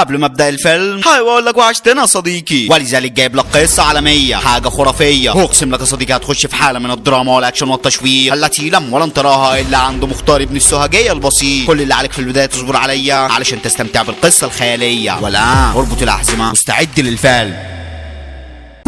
قبل ما ابدا الفيلم هقول لك وحشتنا يا صديقي، ولذلك جايب لك قصه عالميه، حاجه خرافيه. اقسم لك يا صديقي هتخش في حاله من الدراما والاكشن والتشويق التي لم ولن تراها الا عند مختار ابن السوهجيه البسيط. كل اللي عليك في البدايه تصبر عليا علشان تستمتع بالقصه الخياليه، والان اربط الاحزمه واستعد للفيلم.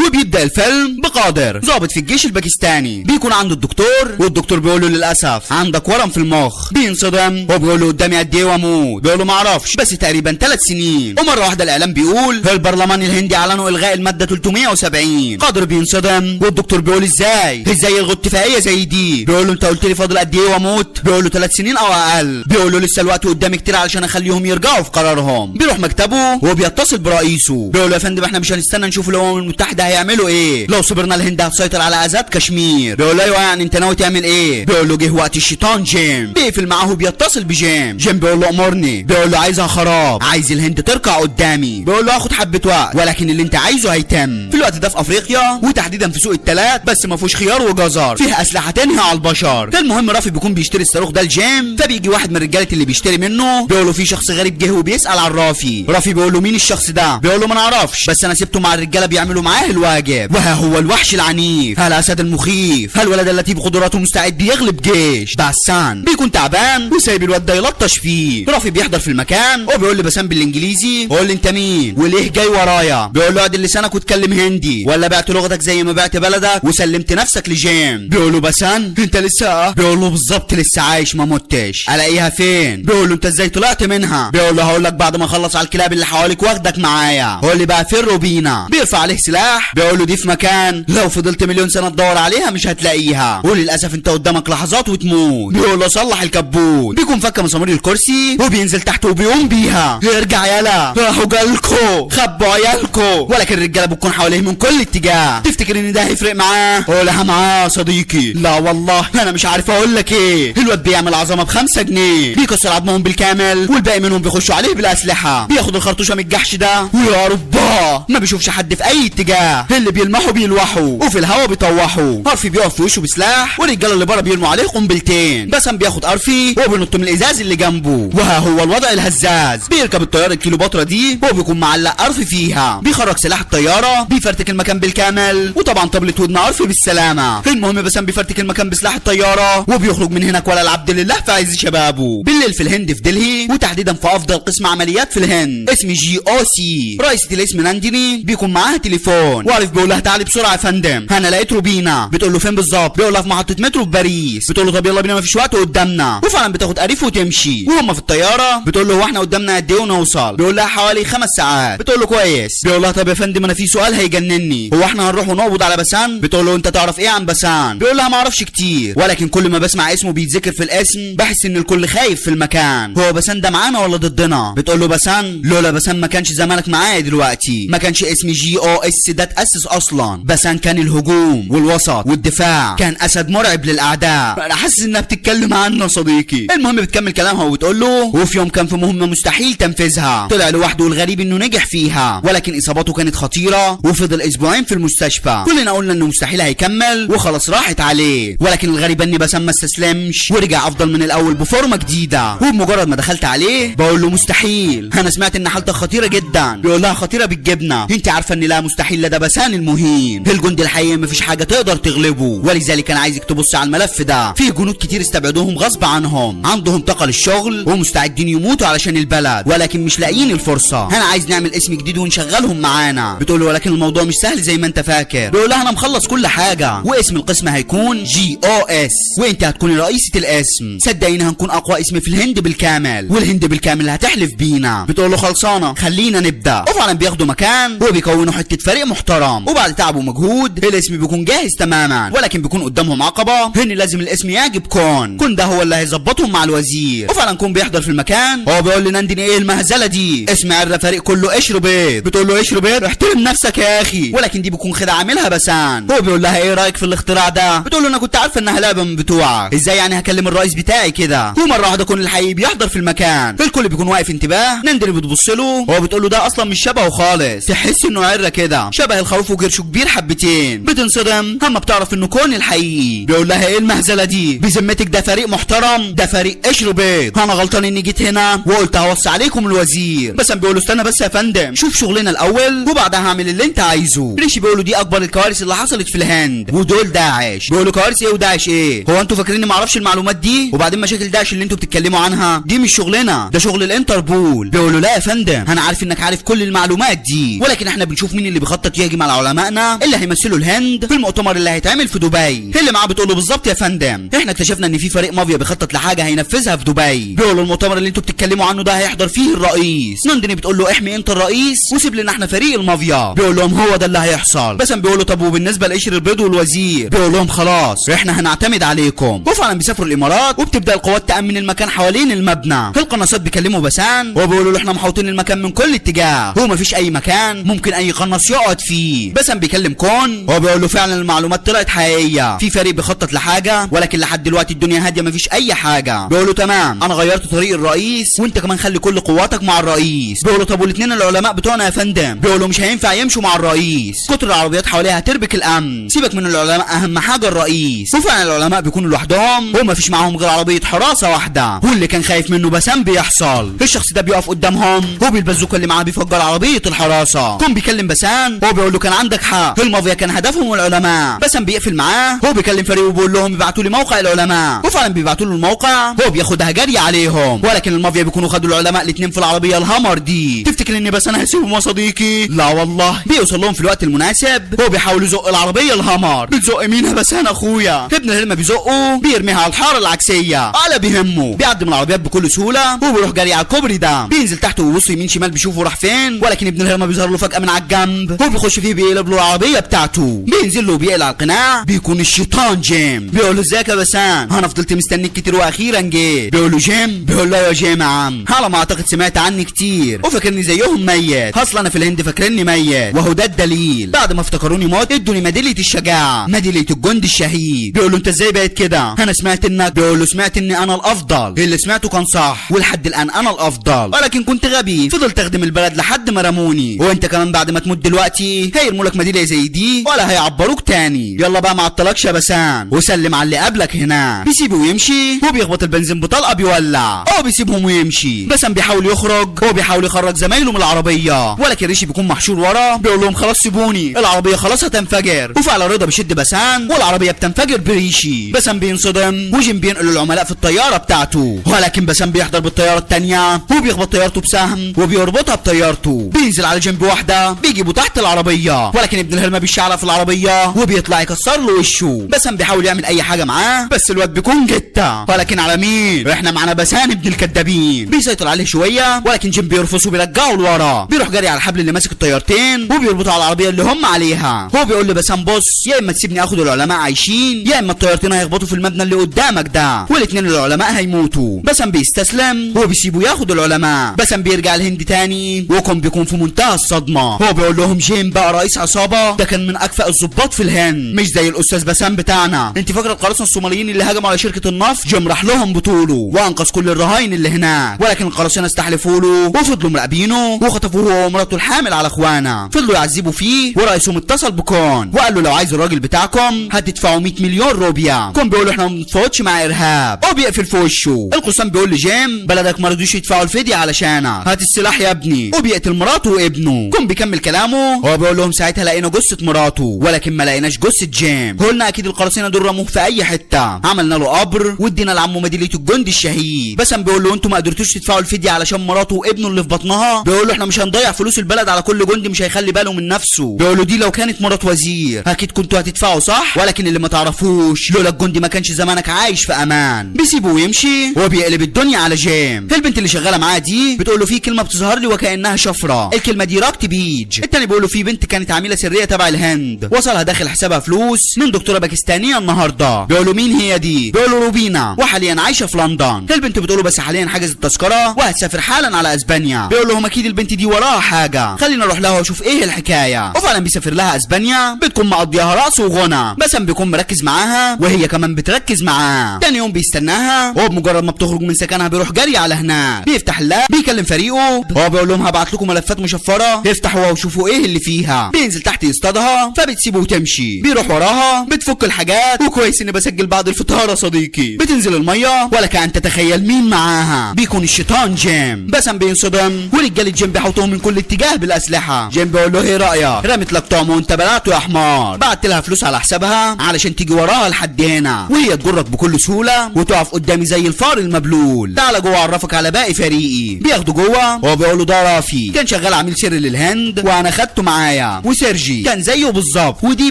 وبيبدأ الفيلم بقادر ضابط في الجيش الباكستاني، بيكون عنده الدكتور، والدكتور بيقول له للاسف عندك ورم في المخ. بينصدم وبيقول له قدامي قد ايه واموت، بيقول له ما اعرفش بس تقريبا 3 سنين. ومره واحده الاعلام بيقول البرلمان الهندي اعلنوا الغاء الماده 370. قادر بينصدم والدكتور بيقول ازاي يلغوا اتفاقيه زي دي؟ بيقول له انت قلت لي فاضل قد ايه واموت؟ بيقول له 3 سنين او اقل. بيقول له لسه الوقت قدامي كتير علشان اخليهم يرجعوا في قرارهم. بيروح مكتبه وبيتصل برئيسه، بيقول له يا فندم احنا مش هنستنى نشوف الامم المتحده هيعملوا ايه، لو صبرنا الهند هتسيطر على ازاد كشمير. بيقول له ايوه يعني انت ناوي تعمل ايه؟ بيقول له جه وقت الشيطان جيم. بيقفل معاه وبيتصل بجيم. جيم بيقول له امرني. بيقول له عايزها خراب، عايز الهند تركع قدامي. بيقول له هاخد حبه وقت ولكن اللي انت عايزه هيتم. في الوقت ده في افريقيا وتحديدا في سوق التلات، بس ما فيهوش خيار وجزر، فيه اسلحه تنهي على البشر. المهم رافي بيكون بيشتري الصاروخ ده لجيم، فبيجي واحد من الرجاله اللي بيشتري منه، بيقول له في شخص غريب جه وبيسال عن رافي. رافي بيقول له مين الشخص ده؟ بيقول له ما نعرفش بس انا سبته مع الرجاله بيعملوا معاه الواجب. وها هو الوحش العنيف، الاسد المخيف، الولد التي بقدراته مستعد يغلب جيش. بسان بيكون تعبان وسايب الواد ده يلطش فيه. رافي بيحضر في المكان وبيقول لبسان بالانجليزي قول لي انت مين وليه جاي ورايا؟ بيقول له اعدل لسانك واتكلم هندي ولا بعت لغتك زي ما بعت بلدك وسلمت نفسك لجيم. بيقول له بسان انت لسه؟ بيقول له بالظبط لسه عايش ما متش. الاقيها فين؟ بيقول له انت ازاي طلعت منها؟ بيقول له هقول لك بعد ما اخلص على الكلاب اللي حواليك واخدك معايا. قول لي بقى فين بينا؟ بيرفع عليه سلاح. بيقول له دي في مكان لو فضلت مليون سنه تدور عليها مش هتلاقيها، وللاسف انت قدامك لحظات وتموت. بيقول له صلح الكبوت. بيكون فك مسامير الكرسي وبينزل تحت وبيقوم بيها. ارجع يلا راحوا جالكو خبوا عيالكو، ولكن الرجاله بتكون حواليه من كل اتجاه. تفتكر ان ده هيفرق معاه؟ قولها معاه صديقي. لا والله انا مش عارف اقول لك ايه. الواد بيعمل عظمه ب5 جنيه، بيكسر عظمهم بالكامل والباقي منهم بيخشوا عليه بالاسلحه. بياخد الخرطوشه من الجحش ده ويا رباه ما بيشوفش حد في اي اتجاه، اللي بيلمحوا بيلوحوا وفي الهوا بيطوحوا. ارفي بيقف في وشه بسلاح والرجاله اللي بره بيرموا عليه قنبلتين. بسام بياخد ارفي وبينط من الازاز اللي جنبه، وها هو الوضع الهزاز. بيركب الطياره الكيلوباترا دي وبيكون معلق ارفي فيها. بيخرج سلاح الطياره بيفرتك المكان بالكامل، وطبعا طبلت ودن ارفي بالسلامه. المهم بسام بيفرتك المكان بسلاح الطياره وبيخرج من هناك ولا العبد لله في عز شبابه. بالليل في الهند في دلهي وتحديدا في افضل قسم عمليات في الهند اسم GOC. رئيسة الاسم نانديني بيكون معاها تليفون، وعارف بيقول لها تعالي بسرعه يا فندم انا لقيت روبينا. بتقول له فين بالظبط؟ بيقول لها في محطه مترو في باريس. بتقول له طب يلا بينا مفيش وقت قدامنا، وفعلا بتاخد قريف وتمشي. وهم في الطياره بتقول له هو احنا قدامنا قد ايه ونوصل؟ بيقول لها حوالي 5 ساعات. بتقول له كويس. بيقول لها طب يا فندم انا في سؤال هيجنني، هو احنا هنروح ونقبض على بسان؟ بتقول له انت تعرف ايه عن بسان؟ بيقول لها ما اعرفش كتير ولكن كل ما بسمع اسمه بيتذكر في الاسم بحس ان الكل خايف في المكان. هو بسان ده معانا ولا ضدنا؟ بتقول له بسان لولا بسان ما كانش زمانك معايا دلوقتي، ما كانش اسم GOS ده اتاسس اصلا. بسان كان الهجوم والوسط والدفاع، كان اسد مرعب للاعداء. انا حاسس انها بتتكلم عنه صديقي. المهم بتكمل كلامها وبتقول له وفي يوم كان في مهمه مستحيل تنفيذها، طلع لوحده والغريب انه نجح فيها، ولكن اصاباته كانت خطيره وفضل اسبوعين في المستشفى. كلنا قلنا انه مستحيل هيكمل وخلاص راحت عليه، ولكن الغريب ان بسام ما استسلمش ورجع افضل من الاول بفورمه جديده. وبمجرد ما دخلت عليه بقول له مستحيل انا سمعت ان حالتك خطيره جدا. بيقول لها خطيره بالجبنه، انت عارفه ان لا مستحيل لدى بسان المهين. الجندي الحقيقي مفيش حاجه تقدر تغلبه، ولذلك انا عايزك تبص على الملف ده. فيه جنود كتير استبعدوهم غصب عنهم، عندهم طاقه للشغل ومستعدين يموتوا علشان البلد ولكن مش لاقيين الفرصه. انا عايز نعمل اسم جديد ونشغلهم معانا. بتقول له ولكن الموضوع مش سهل زي ما انت فاكر. بيقول لها انا مخلص كل حاجه واسم القسم هيكون GOS وانت هتكوني رئيسه الاسم. صدقيني هنكون اقوى اسم في الهند بالكامل، والهند بالكامل هتحلف بينا. بتقول له خلصانه خلينا نبدا. وفعلا بياخدوا مكان وبيكونوا حته فريق محترم، وبعد تعب ومجهود الاسم بيكون جاهز تماما، ولكن بيكون قدامهم عقبه ان لازم الاسم يعجب كون ده هو اللي هيظبطهم مع الوزير. وفعلا كون بيحضر في المكان هو بيقول لنانديني ايه المهزله دي؟ اسم عرة فريق كله قشر بيض. بتقول له قشر بيض؟ احترم نفسك يا اخي. ولكن دي بيكون خدعه عاملها بسان. هو بيقول لها ايه رايك في الاختراع ده؟ بتقول له انا كنت عارفه انها لعبه من بتوعك، ازاي يعني هكلم الرئيس بتاعي كده؟ ومره واحده كون الحقيقي بيحضر في المكان، الكل بيكون واقف انتباه. نانديني بتبص له وهو بتقول له ده اصلا مش شبهه خالص، تحس انه عرة كده شبه الخروف وكرشه كبير حبتين. بتنصدم اما بتعرف انه كون الحقيقي. بيقول لها ايه المهزله دي بذمتك؟ ده فريق محترم، ده فريق قشر بيض. انا غلطان اني جيت هنا وقلت هوصي عليكم الوزير. بس بيقول له استنى بس يا فندم، شوف شغلنا الاول وبعدها هعمل اللي انت عايزه. ريشي بيقول له دي اكبر الكوارث اللي حصلت في الهند ودول داعش. بيقول له كوارث ايه وداعش ايه؟ هو انتوا فاكرين اني ما اعرفش المعلومات دي؟ وبعدين مشاكل داعش اللي انتوا بتتكلموا عنها دي مش شغلنا، ده شغل الانتربول. بيقول له لا يا فندم، انا عارف انك عارف كل المعلومات دي، ولكن احنا بنشوف مين اللي بيخطط يهجم على علمائنا اللي هيمثلوا الهند في المؤتمر اللي هيتعمل في دبي. اللي معاه بتقول له بالظبط يا فندم، احنا اكتشفنا ان في فريق مافيا بيخطط لحاجه هينفذها في دبي. بيقول له المؤتمر اللي انتوا بتتكلموا عنه ده هيحضر فيه الرئيس. ناندني بتقول له احمي انت الرئيس وسيب لنا احنا فريق المافيا. بيقول لهم هو ده اللي هيحصل. بس بيقول له طب وبالنسبه لقشر البيض والوزير؟ بيقول لهم خلاص احنا هنعتمد عليكم. وفعلا بيسافروا الامارات وبتبدا القوات تامن المكان حوالين المبنى. القناصات بيكلموا بسان وبيقولوا له احنا محوطين المكان من كل اتجاه، هو مفيش اي مكان ممكن اي قناص يقعد فيه. بسان بيكلم كون وبيقول له فعلا المعلومات طلعت حقيقيه، في فريق بيخطط لحاجه ولكن لحد دلوقتي الدنيا هاديه مفيش اي حاجه. بيقول له تمام انا غيرت طريق الرئيس وانت كمان خلي كل قواتك مع الرئيس. بيقول له طب والاثنين العلماء بتوعنا يا فندم؟ بيقول له مش هينفع يمشوا مع الرئيس، كتر العربيات حواليها هتربك الامن، سيبك من العلماء اهم حاجه الرئيس. وفعلا العلماء بيكونوا لوحدهم ومفيش معاهم غير عربيه حراسه واحده، واللي كان خايف منه بسام بيحصل. الشخص ده بيقف قدامهم وبالبازوكا اللي معاه بيفجر عربيه الحراسه. كون بيكلم بسام هو بيقول له كان عندك حق، المافيا كان هدفهم العلماء. بسام بيقفل معاه هو بيكلم فريقه وبيقول لهم ابعتوا لي موقع العلماء. وفعلا بيبعتوا له الموقع هو بياخدها جري عليهم، ولكن المافيا بيكونوا خدوا العلماء الاثنين في العربيه الهامر دي. تفتكر اني بس انا هسيبهم يا صديقي؟ لا والله، بيوصل لهم في الوقت المناسب. هو بيحاول يزق العربيه الهامر. بتزق مين يا بس انا اخويا؟ ابن الهلمه بيزقه بيرميها على الحاره العكسيه، ولا بيهمه بيعدي من العربيات بكل سهوله وبيروح جري على الكوبري ده. بينزل تحت ويبص يمين شمال بيشوفه راح فين، ولكن ابن الهلمه بيظهر له فجاه من على الجنب. هو بيخش فيه بيقلب له العربيه بتاعته، بينزل له وبيقلع القناع. بيكون الشيطان جيم. بيقول له ازيك يا بسام؟ انا فضلت مستنيك كتير واخيرا جيت. بيقول له جيم؟ بيقول له يا جيم يا عم على ما اعتقد سمعت عني كتير وفاكرني زيهم ميت، اصلا انا في الهند فاكرني ميت، وهو ده الدليل. بعد ما افتكروني موت ادوني ميداليه الشجاعه، ميداليه الجند الشهيد. بيقول له انت ازاي بقيت كده؟ انا سمعت انك، بيقول له سمعت اني انا الافضل، اللي سمعته كان صح ولحد الان انا الافضل، ولكن كنت غبي فضلت اخدم البلد لحد ما رموني، وانت كمان بعد ما تموت دلوقتي هيرموا لك ميداليه زي دي ولا هيعبروك تاني. يلا بقى ما عطلكش يا بسام وسلم على اللي قبلك هنا. بيسيبه ويمشي وبيخبط البنزين بطلقه بيولع. هو بيسيبهم ويمشي. بسام بيحاول يخرج، هو بيحاول يخرج زمايله من العربيه، ولكن ريشي بيكون محشور ورا. بيقول لهم خلاص سيبوني العربيه خلاص هتنفجر. وفعلا رضا بيشد بسام والعربيه بتنفجر بريشي. بسام بينصدم وجيم بينقل العملاء في الطياره بتاعته، ولكن بسام بيحضر بالطياره الثانيه وبيخبط طيارته بسهم وبيربطها بطيارته. بينزل على جنب واحده بيجيبه تحت العربيه، ولكن ابن الهلمه بيشعلق في العربيه وبيطلع يكسر له وشه. بسام بيحاول يعمل اي حاجه معاه بس الواد بيكون جته. ولكن على مين؟ احنا معانا بسام ابن الكدابين. بيسيطر عليه شويه ولكن جيم بيرفضه وبيرجعه لورا. بيروح جري على الحبل اللي ماسك الطيارتين وبيربطه على العربيه اللي هم عليها. هو بيقول لبسام بص، يا اما تسيبني اخد العلماء عايشين يا اما الطيارتين هيخبطوا في المبنى اللي قدامك ده والاثنين العلماء هيموتوا. بسام بيستسلم هو بيسيبه ياخد العلماء. بسام بيرجع الهند تاني وكون بيكون في منتهى الصدمه. هو بيقول لهم جيم بقى رئيس عصابه، ده كان من اكفأ الضباط في الهند مش زي الاستاذ بسام بتاعنا. انت فاكره القراصنه الصوماليين اللي هجموا على شركه النفط؟ جيم راح لهم بطوله وانقذ كل الرهاين اللي هناك، ولكن القراصنه استحلفوا له وفضلوا مراقبينه وخطفوه هو ومراته الحامل على اخوانا. فضلوا يعذبوا فيه ورئيسهم اتصل بكون وقال له لو عايز الراجل بتاعكم هتدفعوا 100 مليون روبيا. كون بيقول له احنا ما بنتفاوضش مع ارهاب، هو بيقفل في وشه. القسطان بيقول لجيم بلدك ما رضوش يدفعوا الفدية علشانك، هات السلاح يا ابني، وبيقتل مراته وابنه. كون بيكمل كلامه هو بيقول لهم ساعتها لقينا جثه مراته ولكن ما لقيناش جثه جيم. قلنا اكيد القراصنه دول رموه في اي حته، عملنا له قبر وادينا لعمه ميداليه الجندي الشهيد. بسام بيقول له انتوا ما قدرتوش تدفعوا الفدية علشان مراته وابنه اللي في بطنها؟ بيقول له احنا مش هنضيع فلوس البلد على كل جندي مش هيخلي باله من نفسه. بيقول له دي لو كانت مرات وزير اكيد كنتوا هتدفعوا صح، ولكن اللي ما تعرفوش لولا الجندي ما كانش زمانك عايش في امان. بيسيبه ويمشي وبيقلب الدنيا على جيم. البنت اللي شغاله معاه دي بتقول له في كلمه بتظهر لي وكانها شفره، الكلمه دي راكت بيج. التاني بيقول له في بنت كانت عميله سريه تبع الهند وصلها داخل حسابها فلوس من دكتوره باكستانيه النهارده. بيقول له مين هي دي؟ بيقول له روبينا وحاليا عايشه في لندن. البنت بتقول له بس حاليا حجزت التذكره وهتسافر حالا على اسبانيا. بيقول لهم اكيد البنت دي وراها حاجه، خلينا نروح لها واشوف ايه الحكايه. وفعلا بيسافر لها اسبانيا، بتكون مقضيها رقص وغنى. بسام بيكون مركز معاها وهي كمان بتركز معاه. تاني يوم بيستناها وهو بمجرد ما بتخرج من سكنها بيروح جري على هناك. بيفتح اللاب بيكلم فريقه وهو بيقول لهم هبعت لكم ملفات مشفره افتحوها وشوفوا ايه اللي فيها. عليها. بينزل تحت يصطادها فبتسيبه وتمشي. بيروح وراها بتفك الحاجات، وكويس اني بسجل بعد الفطار يا صديقي. بتنزل الميه ولك ان تتخيل مين معاها. بيكون الشيطان جيم. بسام بينصدم ورجاله جيم بيحوطوهم من كل اتجاه بالاسلحه. جيم بيقول له ايه رايك؟ رمت لك طعم وانت بلعته يا حمار. بعت لها فلوس على حسابها علشان تيجي وراها لحد هنا، وهي تجرك بكل سهوله وتقف قدامي زي الفار المبلول. تعالى جوه اعرفك على باقي فريقي. بياخده جوه وهو بيقول له ده رافي كان شغال عميل سري للهند وانا خدته معايا، وسيرجي كان زيه بالظبط، ودي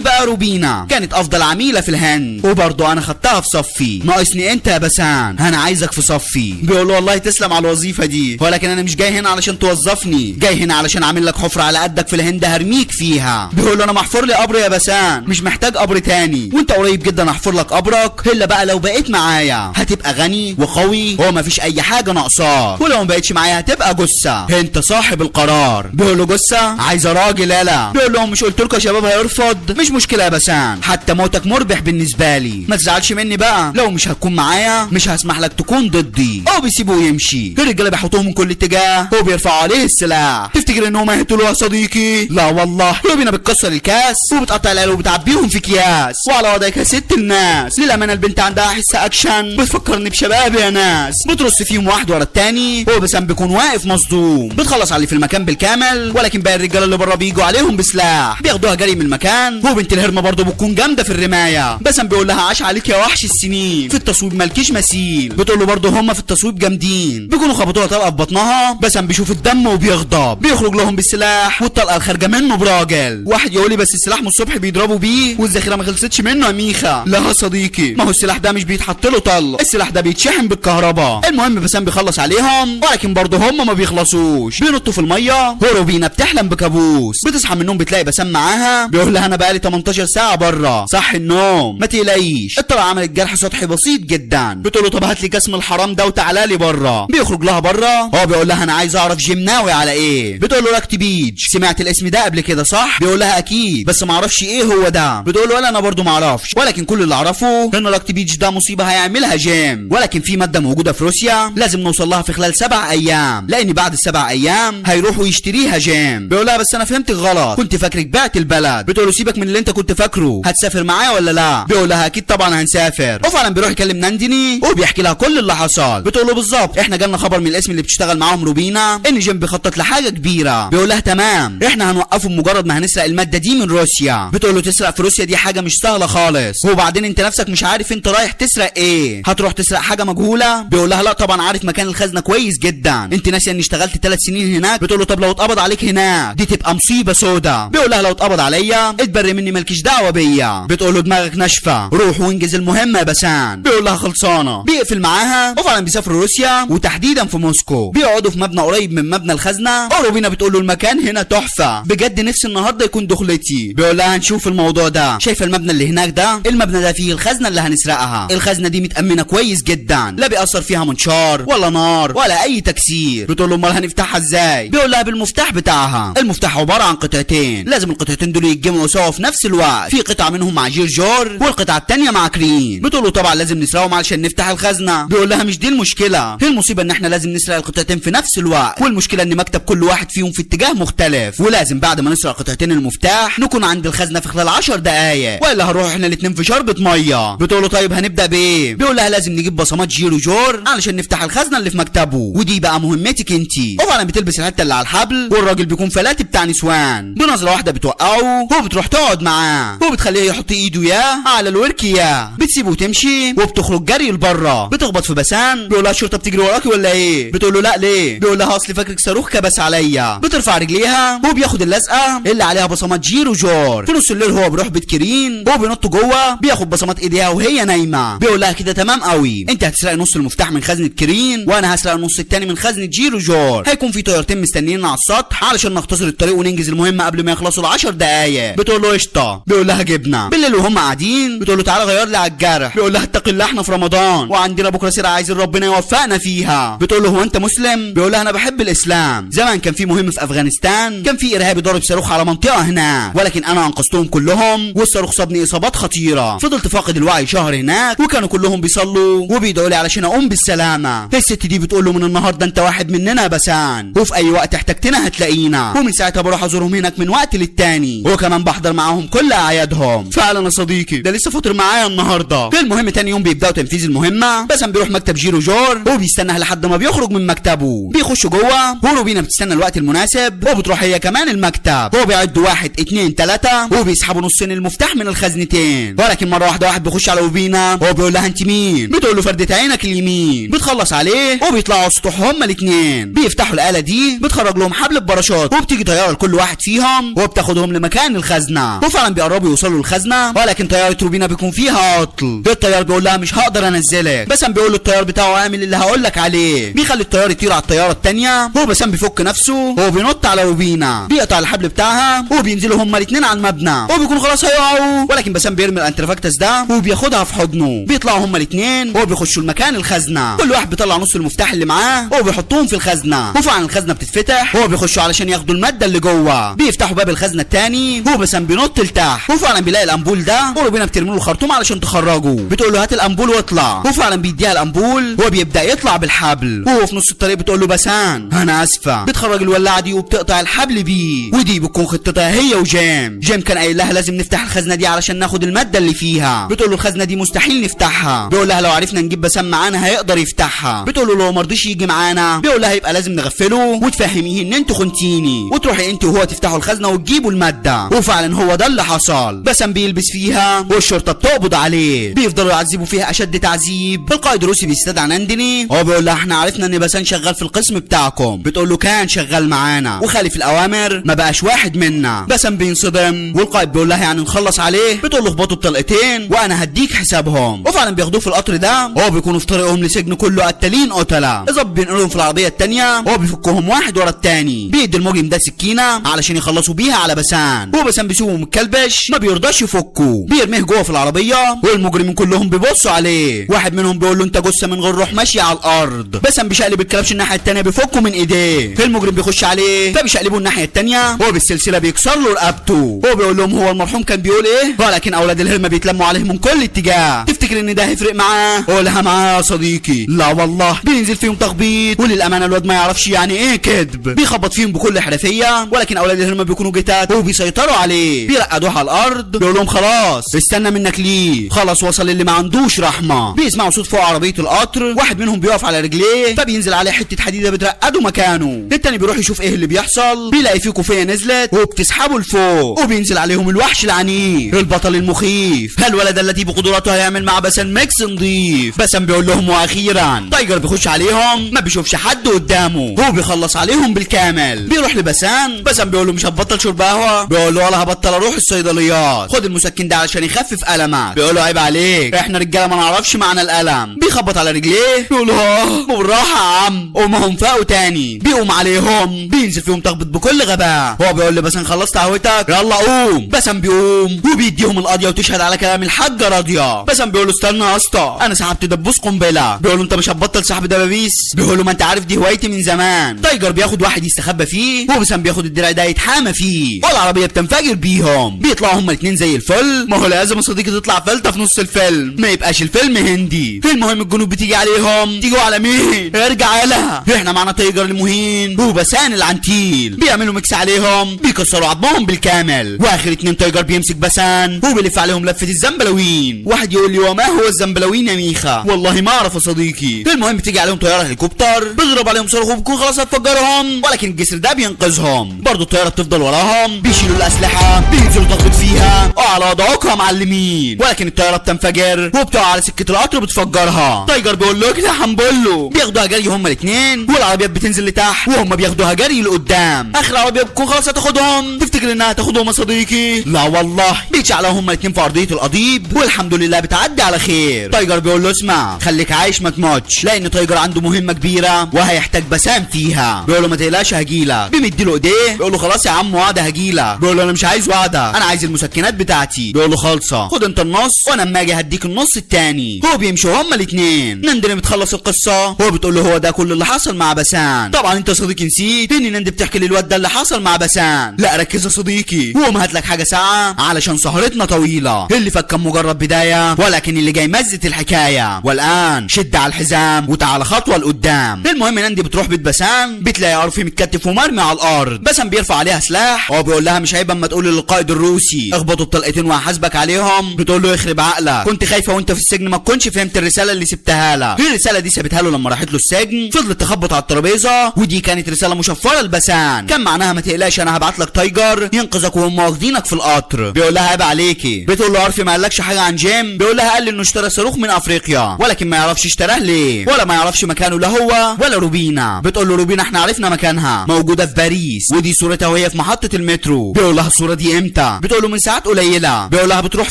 بقى روبينا كانت افضل عميله في الهند وبرضه انا خدتها في صفي. ناقصني انت يا بسان، انا عايزك في صفي. بيقول له والله تسلم على الوظيفه دي، ولكن انا مش جاي هنا علشان توظفني، جاي هنا علشان اعمل لك حفره على قدك في الهند هرميك فيها. بيقول له انا محفور لي قبر يا بسان، مش محتاج قبر تاني، وانت قريب جدا احفر لك قبرك، الا بقى لو بقيت معايا هتبقى غني وقوي ومفيش اي حاجه ناقصاك، ولو ما بقتش معايا هتبقى جثه، انت صاحب القرار. بيقول له جثه عايزه راجل يالا. بيقول لهم مش قلت لكم يا شباب هيرفض؟ مش مشكله يا بسان، حتى موتك مربح بالنسبه لي، ما تزعلش مني بقى، لو مش هتكون معايا مش هسمح لك تكون ضدي. او بيسيبوه يمشي. الرجاله بيحطوهم من كل اتجاه وبيرفعوا عليه السلاح. تفتكر انهم هيقتلوه يا صديقي؟ لا والله. روبينا بتكسر الكاس وبتقطع العيال وبتعبيهم في اكياس، وعلى وضعك يا ست الناس. للامانه البنت عندها حس اكشن بتفكرني بشباب يا ناس. بترص فيهم واحد ورا التاني وبسام بيكون واقف مصدوم. بتخلص على اللي في المكان بالكامل، ولكن باقي الرجاله اللي بره بيجوا عليهم بسلاح بياخدوها جري من المكان. وبنت الهرمه برضه بتكون جامده في الرمايه. بسام بيقول لها عاش عليك يا وحش السنين، في التصويب مالكيش مثيل. بتقول له برضه هم في التصويب جامدين. بيكونوا خبطوها طلقه في بطنها. بسام بيشوف الدم وبيغضب، بيخرج لهم بالسلاح والطلقه الخارجه منه براجل. واحد يقول لي بس السلاح من الصبح بيضربوا بيه والذخيره ما خلصتش منه يا ميخا. لا يا صديقي، ما هو السلاح ده مش بيتحط له طلق، السلاح ده بيتشحن بالكهرباء. المهم بسام بيخلص عليهم، ولكن برضه هم ما بيخلصوش. بينطوا في الميه وروبينا بتحلم بكابوس. بتصحى من النوم بتلاقي بسام معاها. بيقول لها انا بقالي 18 ساعه بره، صح النوم ما تقلقيش، الطلقه عملت جرح سطحي بسيط جدا. بتقول له طب هات لي كاس من الحرام ده وتعالى لي بره. بيخرج لها بره. هو بيقول لها انا عايز اعرف جيم ناوي على ايه. بتقول له راكت بيج، سمعت الاسم ده قبل كده صح؟ بيقول لها اكيد بس ما اعرفش ايه هو ده. بتقول له ولا انا برضه ما اعرفش، ولكن كل اللي اعرفه ان راكت بيج ده مصيبه هيعملها جيم، ولكن في ماده موجوده في روسيا لازم نوصل لها في خلال 7 ايام، لان بعد ال7 ايام هيروحوا يشتريها جيم. بيقول لها بس انا فهمتك غلط، كنت فاكرك بعت البلد. بتقول له سيبك من اللي انت كنت فاكره، هتسافر معايا ولا لا؟ بيقول لها اكيد طبعا هنسافر. وفعلا بيروح يكلم نانديني وبيحكي لها كل اللي حصل. بتقول له بالظبط احنا جالنا خبر من الاسم اللي بتشتغل معاهم روبينا ان جيم بيخطط لحاجه كبيره. بيقول لها تمام، احنا هنوقفه بمجرد ما هنسرق الماده دي من روسيا. بتقول له تسرق في روسيا دي حاجه مش سهله خالص، وبعدين انت نفسك مش عارف انت رايح تسرق ايه، هتروح تسرق حاجه مجهوله؟ بيقول لها لا طبعا عارف مكان الخزنه كويس جدا، انت ناسيه اني اشتغلت 3 سنين هناك. بتقول له طب لو اتقبض عليك هناك دي تبقى مصيبه سودا. بيقول لها لو اتقبض عليا اتبري مني مالكيش دعوه بيا. بتقول له دماغك ناشفه، روح وانجز المهمه يا بسان. بيقول لها خلصانه. بيقفل معاها وفعلا بيسافروا روسيا وتحديدا في موسكو. بيقعدوا في مبنى قريب من مبنى الخزنه. روبينا بتقول له المكان هنا تحفه بجد، نفسي النهارده يكون دخلتي. بيقول لها هنشوف الموضوع ده، شايفه المبنى اللي هناك ده؟ المبنى ده فيه الخزنه اللي هنسرقها، الخزنه دي متامنه كويس جدا، لا بيأثر فيها منشار ولا نار ولا اي تكسير. بتقول له امال هنفتحها ازاي؟ بيقول لها بالمفتاح بتاعها. المفتاح عباره عن قطعتين، لازم القطعتين دول يتجمعوا سوا في نفس الوقت، في قطعه منهم مع جير والقطعه الثانيه مع كرين. بتقول له طبعا لازم نسرقهم علشان نفتح الخزنه. بيقول لها مش دي المشكله، هي المصيبه ان احنا لازم نسرق القطعتين في نفس الوقت، والمشكله ان مكتب كل واحد فيهم في اتجاه مختلف، ولازم بعد ما نسرق قطعتين المفتاح نكون عند الخزنه في خلال 10 دقايق، والا هنروح احنا الاثنين في شربة ميه. بتقول له طيب هنبدا بايه؟ بيقول لها لازم نجيب بصمات جور علشان نفتح الخزنه اللي في مكتبه، ودي بقى مهمتك انتي. وفعلا بتلبس الحته اللي على الحبل، والراجل بيكون فلاتي بتاع نسوان، بنظره واحده بتوقعه وبتروح تقعد معاه وبتخليه يحط ايده ياه على الورك ياه. بتسيبه وتمشي وبتخرج جري لبره. بتخبط في بسان. بيقول لها الشرطه بتجري وراكي ولا ايه؟ بتقول له لا ليه؟ بيقول لها اصل فاكرك صاروخ كبس عليا. بترفع رجليها وبياخد اللزقه اللي عليها بصمات جور. في نص الليل هو بيروح بيت كرين وهو بينط جوه، بياخد بصمات ايديها وهي نايمه. بيقول لها كده تمام قوي، انت هتسرقي نص المفتاح من خزنه كرين وانا هسرق النص التاني من خزنه جور. هيكون في طيارتين مستنيين على السطح علشان نختصر الطريق وننجز المهمه قبل ما يخلصوا ال10 دقايق. بتقول له قشطه. بيقول لها جبنه. بالليل وهم قاعدين بتقول له تعالى غير لي على الجرح. بيقول لها اتقي الله احنا في رمضان وعندنا بكره سيره عايزين ربنا يوفقنا فيها. بتقول له هو انت مسلم؟ بيقول لها انا بحب الاسلام، زمان كان في مهم في افغانستان، كان في ارهابي ضارب صاروخ على منطقه هناك، ولكن انا انقذتهم كلهم والصاروخ صابني اصابات خطيره، فضلت فاقد الوعي شهر هناك وكانوا كلهم بيصلوا وبيدعوا لي علشان اقوم بالسلامه. الست دي بتقول له من النهارده انت واحد مننا يا بسان، وفي اي وقت احتجتنا هتلاقينا. ومن ساعتها بروح ازورهم هناك هناك من وقت للتاني، وكمان بحضر معاهم كل اعيادهم. فعلا يا صديقي، ده لسه فاطر معايا النهارده. المهم تاني يوم بيبداوا تنفيذ المهمه. بسام بيروح مكتب جيرو جور وبيستنى لحد ما بيخرج من مكتبه. بيخش جوه وروبينا بتستنى الوقت المناسب وبتروح هي كمان المكتب. هو بيعدوا 1 2 3 وبيسحبوا نصين المفتاح من الخزنتين. ولكن مره واحده واحد بيخش على روبينا وبيقول لها انت مين؟ بتقول له فردة عينك اليمين. بتخلص عليه وبيطلعوا على السطوح هما الاثنين. بيفتحوا الاله دي بتخرج لهم حبل بباراشوت وبتيجي طياره لكل واحد فيهم وبتاخدهم لمكان الخزنه. وفعلا بيقربوا يوصلوا للخزنه ولكن طياره روبينا بيكون فيها عطل. الطيار بيقول لها مش هقدر انزلك. بسام بيقول له الطيار بتاعه اعمل اللي هقول لك عليه. بيخلي الطيار يطير على الطياره الثانيه. هو بسام بيفك نفسه وبينط على روبينا. بيقطع الحبل بتاعها وبينزلوا هما الاثنين على المبنى وبيكونوا خلاص هيقعوا. ولكن بسام بيرمي الانترفاكتس ده وبياخدها في حضنه. بيطلعوا هما الاثنين وبيخشوا المكان الخزنه. كل واحد بيطلع نص المفتاح اللي معاه وبيحطوهم في الخزنه. وفعلا الخزنه بتتفتح وبيخشوا علشان ياخدوا الماده اللي جوه. بيفتحوا باب الخزنه الثاني وبسام بينط لتحت. وفعلا بيلاقي الامبول ده وروبينا بترمي له الخرطوم علشان تخرجه. بتقول له هات الامبول واطلع. وفعلا بيديها الامبول وبيبدا يطلع بالحبل. وهو في نص الطريق بتقول له بسان انا اسفه. بتخرج الولاعه دي وبتقطع الحبل بيه. ودي بتكون خطتها هي وجيم. جيم كان قايل لها لازم نفتح الخزنه دي علشان ناخد الماده اللي فيها. بتقول له الخزنه دي مستحيل نفتحها. بيقول لها لو عرفنا نجيب بسام معانا هيقدر يفتحها. بتقول له لو ما رضيش يجي معانا بيقول لها يبقى لازم نغفله وتفهميه ان انتوا خنتيني وتروحي انت وهو تفتحوا الخزنه وتجيبوا الماده. وفعلا هو ده اللي حصل. بسام بيلبس فيها والشرطه بتقبض عليه. بيفضلوا يعذبوا فيها اشد تعذيب. القائد الروسي بيستدعي ناندني. هو بيقول لها احنا عرفنا ان بسام شغال في القسم بتاعكم. بتقول له كان شغال معانا وخالف الاوامر ما بقاش واحد منا. بسام بينصدم والقائد بيقول لها يعني نخلص عليه. بتقول له اخبطوا بطلقتين وانا هديك حسابهم. وفعلا بياخدوه في القطر ده. هو بيكونوا في طريقهم لسجن كله قتالين قتله. الظابط بينقلهم في العربيه الثانيه هو بيفكهم واحد ورا الثاني. بيدي المجرم ده سكينه علشان يخلصوا بيها على بسام. وبسام بيسيبه متكلبش ما بيرضاش يفكه. بيرميه جوه في العربيه والمجرمين كلهم بيبصوا عليه. واحد منهم بيقول له انت جثه من غير روح ماشيه على الارض. بسام بيشقلب الكلبش الناحيه الثانيه بيفكه من ايديه. المجرم بيخش عليه فبيشقلبه الناحيه الثانيه هو بالسلسله بيكسر له رقبته. هو بيقول لهم هو المرحوم كان بيقول ايه؟ ولكن اولاد الهرمه بيتلموا عليه من كل اتجاه. تفتكر ان ده هيفرق معاه؟ قولها معاه يا صديقي. لا والله بينزل فيهم تخبيط وللامانه الواد ما يعرفش يعني ايه كذب. بيخبط فيهم بكل حرفيه ولكن اولاد الهرمه بيكونوا جتات وبيسيطروا عليه. بيرقدوه على الارض بيقول لهم خلاص استنى منك ليه خلاص وصل اللي ما عندوش رحمه. بيسمعوا صوت فوق عربيه القطر. واحد منهم بيقف على رجليه فبينزل عليه حته حديده بترقده مكانه. التاني بيروح يشوف ايه اللي بيحصل. بيلاقي فيه كوفيه نزلت وبتسحبه لفوق وبينزل عليهم الوحش العنيف البطل المخيف. الولد الذي بقدراته هيعمل مع بسام ميكس نضيف. بسام بيقول لهم واخيرا. تايجر بيخش عليهم ما بيشوفش حد قدامه. هو بيخلص عليهم بالكامل. بيروح لبسام. بسام بيقول له مش هتبطل شرب قهوه؟ بيقول له ولا هبطل اروح الصيدليات. خد المسكن ده علشان يخفف المك. بيقول له عيب عليك احنا رجاله ما نعرفش معنى الالم. بيخبط على رجليه بيقول له بالراحه يا عم. قومهم فاقوا تاني. بيقوم عليهم بينزل فيهم تخبط بكل غباء. هو بيقول له بسام خلصت قهوتك يلا قوم. بسام بيقوم وبيديهم القضيه وتشهد على كلام الحاجه راضيه. بسام بيقول له استنى يا اسطى انا سحبت دبوس قنبله. بيقول له انت مش هتبطل سحب دبابيس؟ بيقول له ما انت عارف دي هوايتي من زمان. تايجر بياخد واحد يستخبى فيه وبسام بياخد الدرع ده يتحامى فيه والعربيه بتنفجر بيهم. بيطلعوا هما الاثنين زي الفل. ما هو لازم يا صديقي تطلع فلته في نص الفيلم ما يبقاش الفيلم هندي. المهم الجنود بتيجي عليهم. تيجوا على مين؟ ارجع يالا احنا معانا تايجر المهين وبسان العنتيل. بيعملوا ميكس عليهم بيكسروا عظمهم بالكامل. واخر اتنين تايجر بيمسك بسان وبيلف عليهم لفه الزنبلوين. واحد يقول لي وما هو الزنبلوين يا ميخا؟ والله ما اعرف يا صديقي. المهم بتيجي عليهم طياره هليكوبتر بيضرب عليهم صاروخ وبيكون خلاص هتفجرهم ولكن الجسر ده بينقذهم. برضه الطياره بتفضل وراهم. بيشيلوا الاسلحه بينزلوا تخبط فيها على وضعكم يا معلمين ولكن الطياره بتنفجر وبتقع على سكه القطر وبتفجرها. تايجر بيقول له كده هنبله. بياخدوها جري هما الاثنين والعربيات بتنزل لتحت وهم بياخدوها جري لقدام. اخر عربيه بتكون خلاص هتاخدهم. تفتكر انها هتاخدهم يا صديقي؟ لا والله بيتشعلوا هما الاثنين في ارضيه القضيب والحمد لله بتعدي على خير. تايجر بيقول له اسمع خليك عايش ما تموتش لان تايجر عنده مهمه كبيره وهيحتاج بسام فيها. بيقول له ما تقلقش هجيلك. بيمد له ايديه بيقول له خلاص يا عم وعده هجيلك. بيقول له انا مش عايز وعده انا عايز المسكنات بتاعتي. بيقول له خالصه خد انت النص وانا اما اجي هديك النص الثاني. هو بيمشوا هما الاثنين. نندري بتخلص القصه هو بتقول له هو ده كل اللي حصل مع بسان. طبعا انت يا صديقي نسيت ان نندي بتحكي للواد ده اللي حصل مع بسان. لا ركز يا صديقي وقوم هات لك حاجه ساعه علشان سهرتنا طويله. اللي فات كان مجرد بدايه ولكن اللي جاي مزت الحكايه. والان شد على الحزام وتعالى خطوه لقدام. المهم نندي بتروح بيت بسام بتلاقي عرفي متكتف ومرمي على الارض. بسام بيرفع عليها عليها سلاح. هو بيقول لها مش عيب اما تقول للقائد الروسي اخبطه بطلقتين وهحاسبك عليهم. بتقول له يخرب عقلك، كنت خايفه وانت في السجن ما تكونش فهمت الرساله اللي سبتها لها. هي الرساله دي سابتها له لما راحت له السجن، فضلت تخبط على الترابيزه، ودي كانت رساله مشفره لبسان كان معناها ما تقلقش انا هبعت لك تايجر ينقذك وهم واخدينك في القطر. بيقول لها عيب عليكي. بتقول له عارفي ما قالكش حاجه عن جيم؟ بيقول لها قال لي انه اشترى صاروخ من افريقيا ولكن ما يعرفش اشتراه ليه ولا ما يعرفش مكانه لا هو ولا روبينا. بتقول له روبينا احنا عرفنا مكانها، موجوده في باريس، ودي صورتها وهي في محطه المترو. بيقول لها الصوره دي امتى؟ بتقول له من ساعات قليله. بيقول لها بتروح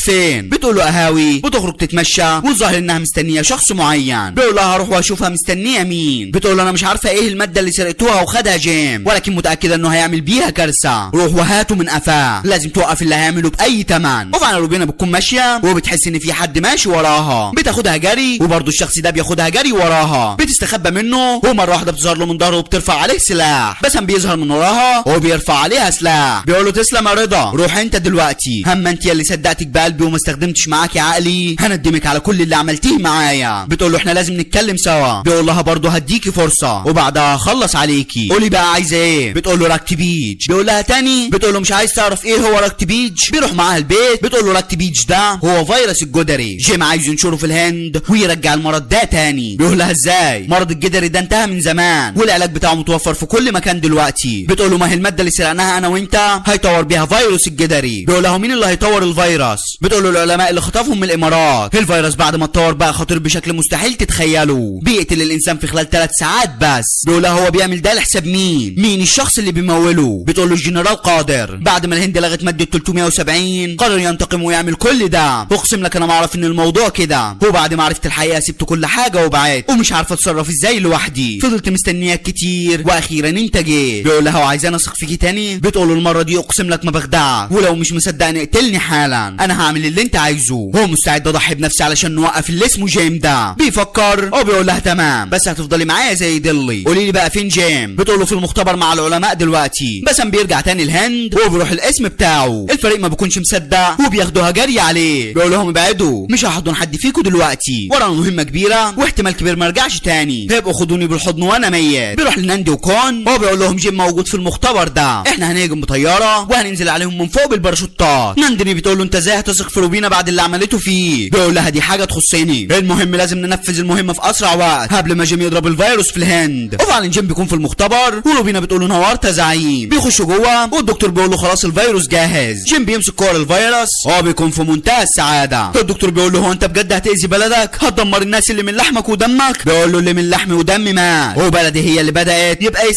فين؟ بتقول له قهاوي وتخرج تتمشى والظاهر انها مستنيه شخص معين. بيقول لها هروح واشوفها مستنيه مين. بتقول له انا مش عارفه ايه الماده اللي سرقتوها وخدها جيم ولكن متاكده انه هيعمل بيها كارثه، روح وهاته من قفاه، لازم توقف اللي هيعمله باي ثمن. وفعلا روبينا بتكون ماشيه وبتحس ان في حد ماشي وراها، بتاخدها جري وبرضه الشخص ده بياخدها جري وراها، بتستخبى منه ومره واحده بتظهر له من ظهره وبترفع عليه سلاح. بس بيظهر من وراها وبيرفع عليها سلاح. بيقول له تسلم يا رضا، روح انت دلوقتي، هم انت اللي صدقتك بقلبي وما استخدمتش معاكي عقلي، هندمك على كل اللي عملتيه معايا. بتقول له احنا لازم نتكلم سوا. بيقول لها برضه هديكي فرصه وبعدها هخلص عليكي، قولي بقى عايزه ايه. بتقول له راكت بيج. بيقول لها تاني. بتقول له مش عايز تعرف ايه هو راكت بيج. بيروح معاها البيت. بتقول له راكت بيج ده هو فيروس الجدري، جيم عايز ينشره في الهند ويرجع المرض ده تاني. بيقول لها ازاي؟ مرض الجدري ده انتهى من زمان والعلاج بتاعه متوفر في كل مكان دلوقتي. بتقول له ما هي الماده اللي سرقناها انا وانت هيطور بيها فيروس الجدري. بيقول لها مين اللي هيطور الفيروس؟ بتقول له العلماء اللي خطفهم من الامارات. الفيروس بعد ما اتطور بقى خطير بشكل مستحيل تتخيله، بيقتل الانسان في خلال 3 ساعات بس. بيقول لها هو بيعمل ده لحساب مين الشخص اللي بيموله؟ بتقول له الجنرال قادر، بعد ما الهند لغت ماده 370 قرر ينتقم ويعمل كل ده. اقسم لك انا ما اعرف ان الموضوع كده، وبعد ما عرفت الحقيقه سبت كل حاجه وبعدت ومش عارفه اتصرف ازاي لوحدي، فضلت مستنياك كتير واخيرا انت جيت. بيقول لها وعايزاني اثق فيكي تاني؟ بتقول له المره دي اقسم لك ما بخدعك، ولو مش مصدقني اقتلني حالا، انا هعمل اللي انت عايزه. هو مستعد اضحي بنفسي علشان نوقف اللي اسمه جيم ده. بيفكر وبيقول لها تمام بس هتفضلي معايا زي دلي. قولي لي بقى فين جيم؟ بتقول له في المختبر مع العلماء دلوقتي. بس بيرجع تاني الهند وبيروح الاسم بتاعه. الفريق ما بيكونش مصدق وبياخدوها جري عليه. بيقول لهم ابعدوا مش هحضن حد فيكم دلوقتي، ورانا مهمه كبيره واحتمال كبير ما ارجعش تاني، هيبقوا خدوني بالحضن وانا ميت. بيروح لناندي وكون وبيقول لهم جيم موجود في المختبر ده، احنا هنهجم بطياره وهننزل عليهم من فوق بالباراشوتات. ناندي بتقول له انت ازاي هتثق في روبينا بعد اللي عملته فيه؟ بيقول لها دي حاجه تخصني، المهم لازم ننفذ المهمه في اسرع وقت قبل ما جيم يضرب الفيروس في الهند. وفعلا جيم بيكون في المختبر وروبينا بتقول له نورت يا زعيم. بيخشوا جوه والدكتور بيقول له خلاص الفيروس جاهز. جيم بيمسك كور الفيروس هو بيكون في منتهى السعاده. الدكتور بيقول له هو انت بجد هتأذي بلدك؟ هتدمر الناس اللي من لحمك ودمك؟ بيقول له اللي من لحمي ودمي مات وبلدي هي اللي بدأت، يبقى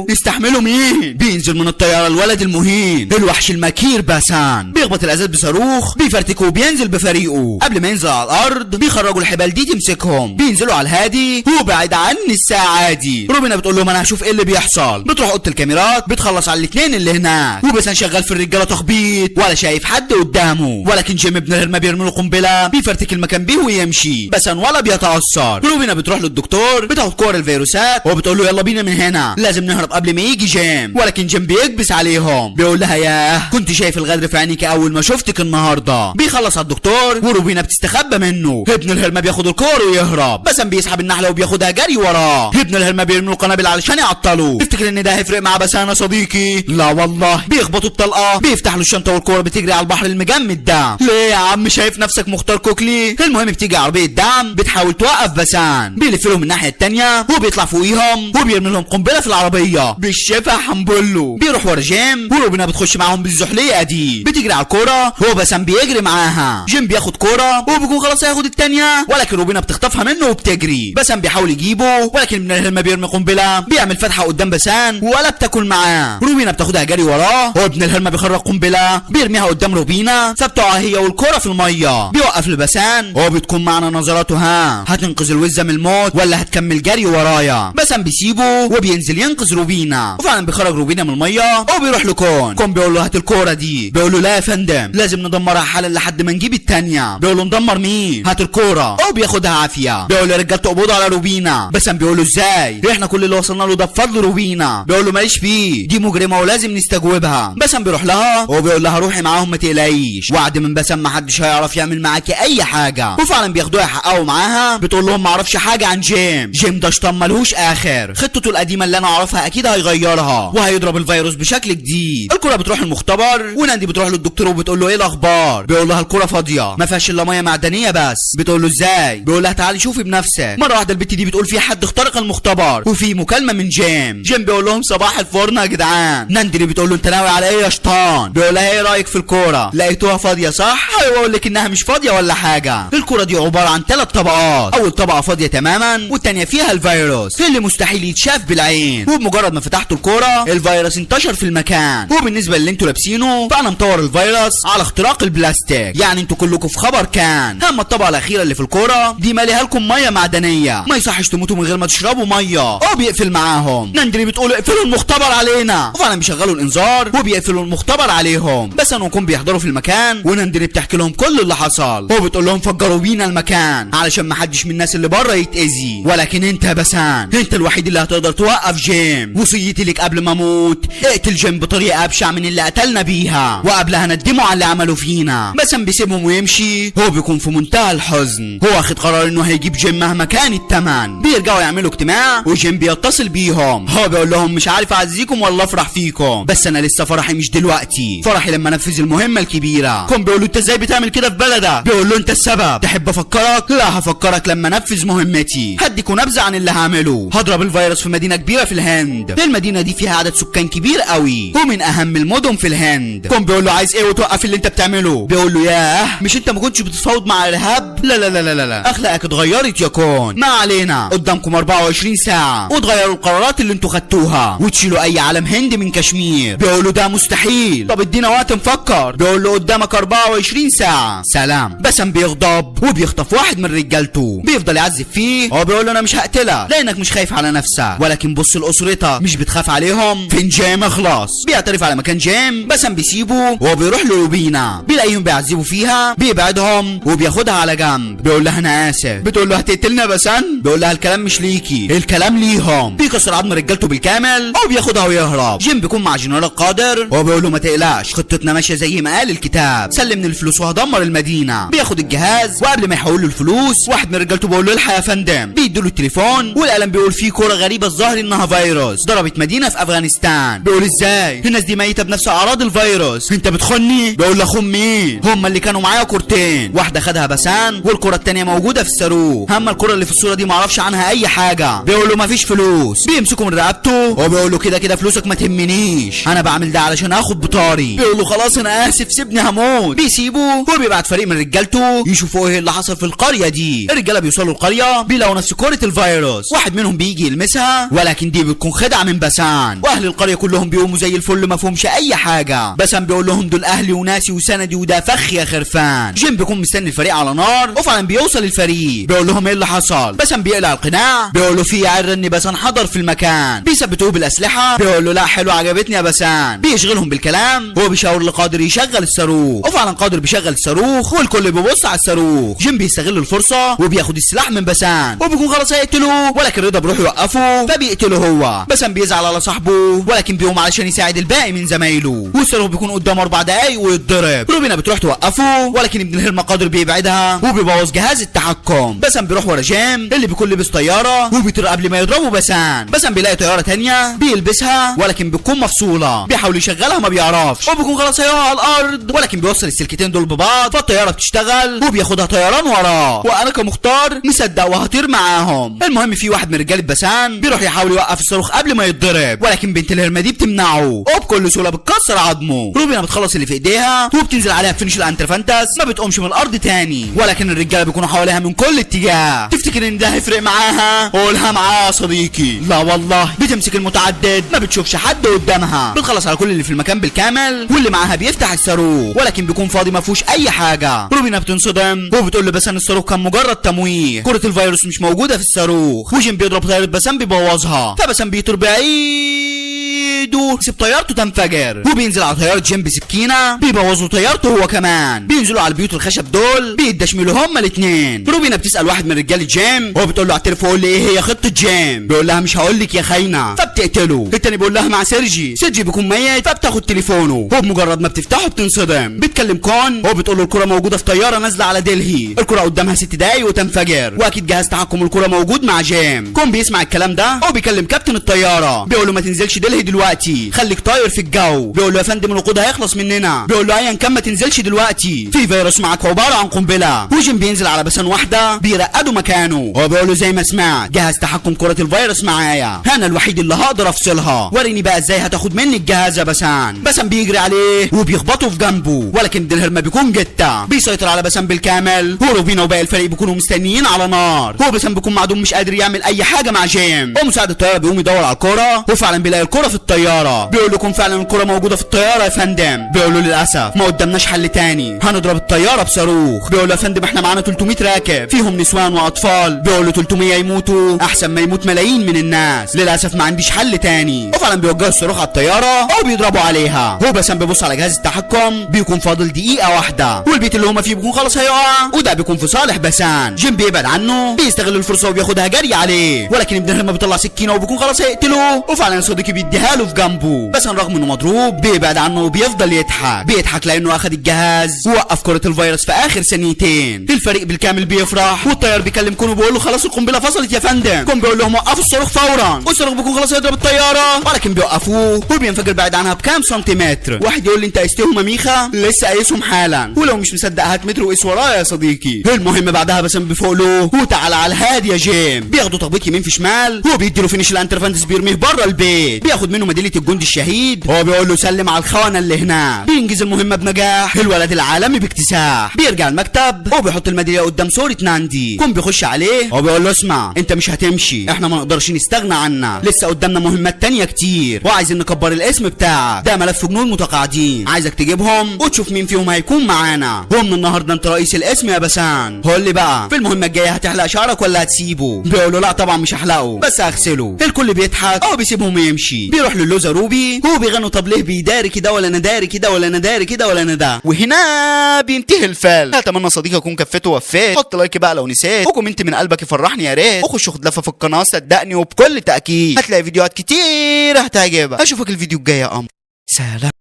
يستحملوا مين؟ بينزل من الطياره الولد المهين الوحش المكير باسان، بيخبط الازاز بصاروخ بيفرتكه وبينزل بفريقه. قبل ما ينزل على الارض بيخرجوا الحبال دي تمسكهم، بينزلوا على الهادي وبعد عن الساعه دي. روبينا بتقول لهم انا هشوف ايه اللي بيحصل. بتروح اوضه الكاميرات بتخلص على الاثنين اللي هناك، وباسان شغال في الرجاله تخبيط ولا شايف حد قدامه، ولكن جيم ابن الهرمه بيرمي له قنبله بيفرتك المكان بيه ويمشي. باسان ولا بيتاثر. روبينا بتروح للدكتور بتاخد كور الفيروسات وبتقول له يلا بينا من هنا لازم نهرب قبل ما يجي جيم، ولكن جيم بيكبس عليهم. بيقول لها ياه كنت شايف الغدر في عينيك اول ما شفتك النهارده. بيخلص على الدكتور وروبينا بتستخبى منه. ابن الهرمه بياخد الكور ويهرب، باسان بيسحب النحله وبياخدها جري وراه. ابن الهرمه بيرمي له قنابل علشان يعطله. تفتكر ان ده هيفرق مع باسان يا صديقي؟ لا والله. بيخبطوا بطلقه بيفتح له الشنطه والكوره بتجري على البحر المجمد ده. ليه يا عم شايف نفسك مختار كوكلي؟ المهم بتيجي عربيه دعم بتحاول توقف باسان، بيلف لهم الناحيه الثانيه وبيطلع فوقيهم وبيرمي لهم قنبله في العربيه بالشفا حنبله. بيروح ورا جيم وروبينا بتخش معاهم بالزحليقه دي، بتجري على الكوره هو باسان بيجري معاها. جيم بياخد كوره وبيكون خلاص هياخد الثانيه ولكن روبينا بتخطفها منه وبتجري. باسان بيحاول يجيبه ولكن ابن الهرمه بيرمي قنبله بيعمل فتحه قدام باسان ولا بتاكل معاه. روبينا بتاخدها جري وراه وابن الهرمه بيخرج قنبله بيرميها قدام روبينا فبتقع هي والكوره في الميه. بيوقف لباسان وبتكون معنا نظراته ها هتنقذ الوزه من الموت ولا هتكمل جري ورايا. باسان بيسيبه وبينزل ينقذ روبينا وفعلا بيخرج روبينا من الميه وبيروح لكون. كون بيقول له هات الكوره دي. بيقول له لا يا فندم لازم ندمرها حالا لحد ما نجيب الثانيه. بيقول له ندمر مين؟ هات الكوره. وبياخدها عافيه. بيقول له رجاله اقبضوا على روبينا. باسان بيقول له ازاي؟ احنا كل اللي وصلنا له ده بفضل روبينا. بيقول له ماليش فيه دي مجرمه ولازم نستجوبها. باسان بيروح لها وبيقول لها روحي معاهم ما تقلقيش، وعد من باسان ما حدش هيعرف يعمل معاكي اي حاجه. وفعلا بياخدوها يحققوا معاها. بتقول لهم ما اعرفش حاجه عن جيم ده شطان ملهوش اخر، خطته القديمه اللي انا اعرفها اكيد هيغيرها وهيضرب الفيروس الفيروس بشكل جديد. الكرة بتروح المختبر وناندي بتروح للدكتور وبتقول له ايه الاخبار؟ بيقول لها الكرة فاضية ما فيهاش الا ميه معدنية بس. بتقول له ازاي؟ بيقول لها تعالي شوفي بنفسك. مرة واحدة البت دي بتقول في حد اخترق المختبر وفي مكالمة من جيم بيقول لهم صباح الفرن يا جدعان. ناندي بتقول له انت ناوي على ايه يا شيطان؟ بيقول لها ايه رايك في الكوره؟ لقيتوها فاضيه صح؟ ايوه اقول لك انها مش فاضيه ولا حاجه. الكوره دي عباره عن 3 طبقات، اول طبقه فاضيه تماما والثانيه فيها الفيروس اللي مستحيل يتشاف بالعين، وبمجرد ما فتحتوا الكوره الفيروس انتشر في المكان. وبالنسبه للي انتوا لابسينه فانا مطور الفيروس على اختراق البلاستيك، يعني انتوا كلكم في خبر كان. اما الطبقه الاخيره اللي في الكوره دي ماليها لكم ميه معدنيه، ما يصحش تموتوا من غير ما تشربوا ميه. بيقفل معاهم. ناندي بتقول اقفلوا المختبر علينا، وفعلا بيشغلوا الانذار وبيقفلوا المختبر عليهم. بس انا وكم بيحضروا في المكان وناندي بتحكي لهم كل اللي حصل وبتقول لهم فجروا بينا المكان علشان ما حدش من الناس اللي بره يتاذي، ولكن انت يا بسان انت الوحيد اللي هتقدر توقف جيم. وصيتي لك قبل ما اموت اقتل جيم بطريقه ابشع من اللي قتلنا بيها، وقبلها ندموا على اللي عملوا فينا. بسان بيسيبهم ويمشي، هو بيكون في منتهى الحزن. هو واخد قرار انه هيجيب جيم مهما كان الثمن. بيرجعوا يعملوا اجتماع وجيم بيتصل بيهم، هو بيقول لهم مش عارف اعزيكم ولا افرح فيكم، بس انا لسه فرحي مش دلوقتي، فرحي لما انفذ المهمه الكبيره. كون بيقول له انت ازاي بتعمل كده في بلدك؟ بيقول له انت السبب. تحب افكرك؟ لا هفكرك لما انفذ مهمتي. هديكوا نبذه عن اللي هعمله. هضرب الفيروس في مدينه كبيره في الهند. المدينه دي فيها عدد سكان كبير قوي ومن اهم المدن في الهند. كون بيقول له عايز ايه وتوقف اللي انت بتعمله؟ بيقول له ياه مش انت ما كنتش بتتفاوض مع ارهاب؟ لا لا لا لا لا اخلاقك اتغيرت يا كون. ما علينا، قدامكم 24 ساعه وتغيروا القرارات اللي انتوا خدتوها وتشيلوا اي علم هندي من كشمير. بيقول له ده مستحيل. طب ادينا وقت نفكر. بيقول له قدامك 24 ساعه. سلام. بسام بيغضب وبيخطف واحد من رجالته بيفضل يعذب فيه. هو بيقول له انا مش هقتلك لانك مش خايف على نفسك، ولكن بص لاسرتك مش بتخاف عليهم. فين جيم؟ اخلص. بيعترف على مكان جيم. بسام بيسيبه وهو بيروح لروبينا بيلاقيهم بيعذبوا فيها، بيبعدهم وبياخدها على جنب. بيقول لها انا اسف. بتقول له هتقتلنا بسان؟ بيقول لها الكلام مش ليكي الكلام ليهم. بيكسر عظم رجالته بالكامل وبياخدها ويهرب. جيم بيكون مع جنرال قادر وهو بيقول له ما تقلقش خطتنا ماشيه زي ما قال الكتاب، سلمني الفلوس وهدمر المدينه. بياخد الجهاز وقبل ما يحول له الفلوس واحد من رجالته بيقول له الحق يا فندم. بيديله التليفون والقلم بيقول فيه كوره غريبه الظاهر انها فيروس ضربت مدينه في افغانستان. بيقول ازاي الناس دي ميته بنفس اعراض الفيروس؟ انت بتخني؟ بيقول له اخون مين؟ هم اللي كانوا معايا كورتين، واحده خدها بسان والكره الثانيه موجوده في الصاروخ. اما الكره اللي في الصوره دي معرفش عنها اي حاجه. بيقول له مفيش فلوس. بيمسكوا من رقبته وبيقول له كده كده فلوسك ما تهمنيش، انا بعمل ده علشان اخد بطاري. بيقول له خلاص انا اسف سيبني هموت. بيسيبه وبيبعت فريق من رجالته يشوفوا ايه اللي حصل في القريه دي. الرجاله بيوصلوا القريه بيلاقوا نفس كره الفيروس، واحد منهم بيجي يلمسها ولكن دي بتكون خدعه من بسان. واهل القريه كلهم بيقوموا زي الفل ما فهمش اي حاجه. بسان بيقول لهم دول اهلي وناسي وسندي وده فخ يا خرفان. جيم بيكون مستني الفريق على نار وفعلا بيوصل الفريق. بيقول لهم ايه اللي حصل؟ بسان بيقلع القناع. بيقول له في عر ان بسان حضر في المكان. بيثبتوه بالاسلحه. بيقول له لا حلو عجبتني يا بسان. بيشغلهم بالكلام. هو بيشاور لقادر يشغل الصاروخ وفعلا قادر بيشغل الصاروخ والكل بيبص على الصاروخ. جيم بيستغل الفرصه وبياخد السلاح من بسان وبيكون خلاص هيقتله، ولكن رضا بيروح يوقفه فبيقتله هو. بسان بيزعل على صاحبه ولكن بيقوم علشان يساعد الباقي من زمايله، والصاروخ بيكون قدامه 4 دقايق ويتضرب. روبينا بتروح توقفه ولكن ابن الهرمه قادر بيبعدها وبيبوظ جهاز التحكم. بسان بيروح ورا جيم اللي بيكون لابس طياره وبيطير قبل ما يضربه بسان. بسان بيلاقي طياره تانية بيلبسها ولكن بتكون مفصوله، بيحاول يشغلها ما بيعرفش وبيكون خلاص هيقع على الارض، ولكن بيوصل السلكتين دول ببعض فالطياره بتشتغل وبياخدها طيران وراه. وانا كمختار مصدق وهطير معاهم. المهم في واحد من رجاله بسان بيروح يحاول يوقف الصاروخ قبل ما يتضرب ولكن بنت الهرمه دي بتمنعه وبكل سهوله بتكسر عظمه. روبينا بتخلص اللي في ايديها وبتنزل عليها بفينش الانترفانتاس، ما بتقومش من الارض تاني ولكن الرجاله بيكونوا حواليها من كل اتجاه. تفتكر ان ده هيفرق معاها؟ قولها معاها يا صديقي. لا والله بتمسك المتعدد ما بتشوفش حد قدامها. بتخلص على كل اللي في المكان بالكامل واللي معاها بيفتح الصاروخ ولكن بيكون فاضي ما فيهوش اي حاجه. روبينا بتنصدم وبتقول لبسان الصاروخ كان مجرد تمويه، كره الفيروس مش موجوده في الصاروخ. وجيم بيضرب طياره بسام بيبوظها فبسام بيطير بعيد ويسيب طيارته تنفجر وبينزل على طياره جيم بسكينه بيبوظوا طيارته هو كمان. بينزلوا على البيوت الخشب دول بيدشملوا هما الاثنين. روبينا بتسال واحد من رجال جيم وهو بتقول له اعترف وقول لي ايه هي خطه جيم. بيقول لها مش هقول لك يا خاينه فبتقتله. التاني بيقول لها مع سيرجي بيكون ميت فبتاخد تليفونه وبمجرد ما بتفتحه بتنصدم. بتكلم كون وهو بتقول له الكره موجوده في طياره نازله على دلهي، الكره قدامها 6 دقايق وتنفجر واكيد جهاز تحكم الكره موجود مع جيم. كون بيسمع الكلام ده وبيكلم كابتن الطياره بيقول له ما تنزلش دلهي دلوقتي دلوقتي، خليك طاير في الجو. بيقول له يا فندم الوقود هيخلص مننا. بيقول له ايا كان ما تنزلش دلوقتي، في فيروس معاك عباره عن قنبله. وجين بينزل على بسان واحده بيرقدوا مكانه. هو بيقول له زي ما سمعت جهاز تحكم كره الفيروس معايا، انا الوحيد اللي هقدر افصلها. وريني بقى ازاي هتاخد مني الجهاز يا بسان. بسان بيجري عليه وبيخبطه في جنبه، ولكن دلهرما بيكون جتا بيسيطر على بسان بالكامل. وروبينا وباقي الفريق بيكونوا مستنيين على نار. هو بسان بيكون معدوم مش قادر يعمل اي حاجه مع جيم. ومساعد الطياره بيقوم يدور على الكره، وفعلا بيلاقي الكره في الطياره. بيقول لكم فعلا الكره موجوده في الطياره يا فندم. بيقول له للاسف ما قدامناش حل تاني، هنضرب الطياره بصاروخ. بيقول له يا فندم احنا معانا 300 راكب فيهم نسوان واطفال. بيقول له 300 يموتوا احسن ما يموت ملايين من الناس، للاسف ما عنديش حل تاني. وفعلا بيوجهوا الصاروخ على الطياره وبيضربوا عليها. هو بسام بيبص على جهاز التحكم، بيكون فاضل دقيقه واحده والبيت اللي هما فيه بيكون خلاص هيقع، وده بيكون في صالح بسان. جيم بيبعد عنه، بيستغل الفرصه وبياخدها جري عليه، ولكن ابن هرما بيطلع سكينه وبيكون خلاص هيقتله. وفعلا صديقي بيديها له في جنبه. بسان رغم انه مضروب بيبعد عنه وبيفضل بيضحك لانه اخد الجهاز ووقف كره الفيروس في اخر ثانيتين. الفريق بالكامل بيفرح، والطيار بيكلم كون وبيقول له خلاص القنبله فصلت يا فندم. كون بيقول لهم وقفوا الصاروخ فورا، والصاروخ بيكون خلاص هيضرب الطياره، ولكن بيوقفوه وبينفجر بعيد عنها بكام سنتيمتر. واحد يقول لي انت قستهم يا ميخا؟ لسه قايسهم حالا، ولو مش مصدق هات متر وقيس ورايا يا صديقي. المهم بعدها بسام بيفوق له وتعالى على الهادي يا جيم. بياخدوا تخبيط يمين في شمال، هو بيدي له فينيش الانترفانتس بيرميه بره البيت. بياخد منه ميداليه الجندي الشهيد، هو بيقول له سلم على الخونه اللي هناك. بينجز المهمه بنجاح، الولد العالمي باكتساح. بيرجع المكتب وبيحط الميداليه قدام صوره ناندي. كون بيخش عليه وبيقول له اسمع انت مش هتمشي، احنا ما نقدرش نستغنى عنك، لسه قدامنا مهمات تانية كتير، وعايزين نكبر الاسم بتاعك. ده ملف جنود متقاعدين عايزك تجيبهم وتشوف مين فيهم هيكون معانا، ومن النهارده انت رئيس الاسم يا بسان. قول لي بقى في المهمه الجايه هتحلق شعرك ولا هتسيبه؟ بيقول له لا طبعا مش هحلقه بس هغسله. الكل بيضحك او بيسيبهم ويمشي. بيروح للوزه روبي هو بيغنوا طب ليه بيداري كده ولا انا داري كده ولا انا داري كده ولا انا ده. وهنا بينتهي الفيلم. اتمنى صديقي اكون كفيته ووفيت. حط لايك بقى لو نسيت، وكومنت من قلبك يفرحني يا ريت، وخش خد لفه في القناه صدقني وبكل تاكيد هتلاقي فيديوهات كتير هتعجبك. اشوفك الفيديو الجاي يا قمر. سلام.